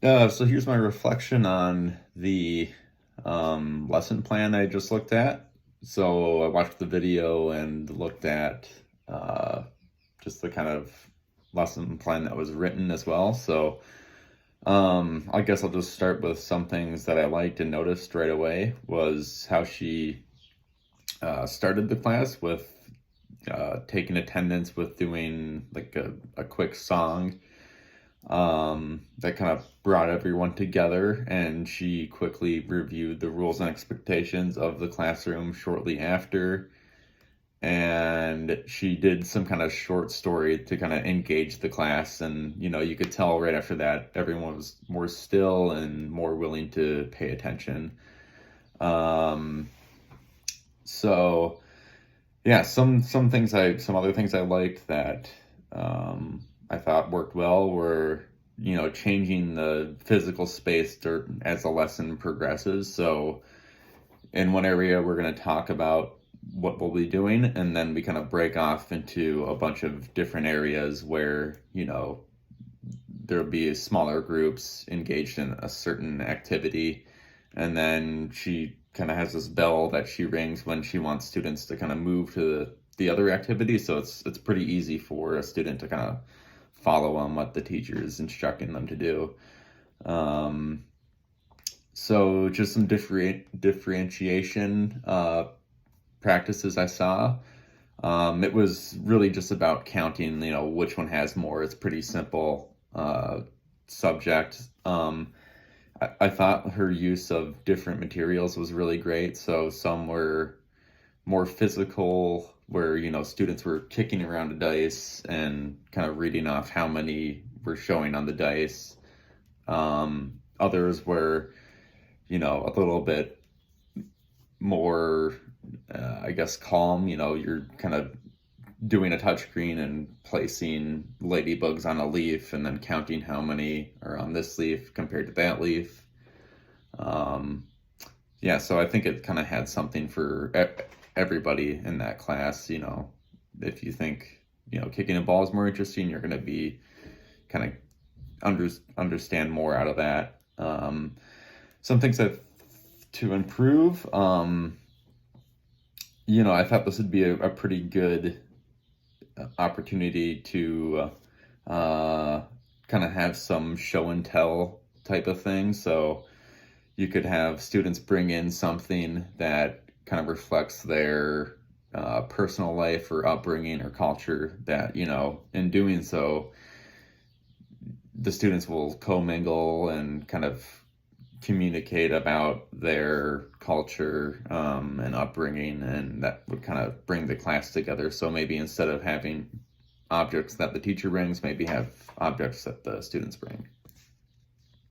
So here's my reflection on the lesson plan I just looked at. So I watched the video and looked at uh, just the kind of lesson plan that was written as well. So I guess I'll just start with some things that I liked and noticed right away was how she started the class with taking attendance with doing like a quick song that kind of brought everyone together, and she quickly reviewed the rules and expectations of the classroom shortly after. And she did some kind of short story to kind of engage the class. And, you could tell right after that, everyone was more still and more willing to pay attention. Um, so yeah, some other things I liked that I thought worked well were changing the physical space as the lesson progresses. So in one area we're going to talk about what we'll be doing, and then we kind of break off into a bunch of different areas where there'll be smaller groups engaged in a certain activity, and then she kind of has this bell that she rings when she wants students to kind of move to the other activity. So it's pretty easy for a student to kind of follow on what the teacher is instructing them to do. Um, so just some differentiation practices I saw. It was really just about counting, which one has more. It's pretty simple subject. I thought her use of different materials was really great. So some were more physical, where students were kicking around a dice and kind of reading off how many were showing on the dice. Others were a little bit more, I guess, calm. You're kind of doing a touchscreen and placing ladybugs on a leaf and then counting how many are on this leaf compared to that leaf. Um, yeah, so I think it kind of had something for everybody in that class. If you think, kicking a ball is more interesting, you're going to be kind of understand more out of that. Some things that to improve, I thought this would be a pretty good opportunity to kind of have some show and tell type of thing. So you could have students bring in something that kind of reflects their personal life or upbringing or culture that, in doing so, the students will commingle and kind of communicate about their culture and upbringing, and that would kind of bring the class together. So maybe instead of having objects that the teacher brings, maybe have objects that the students bring.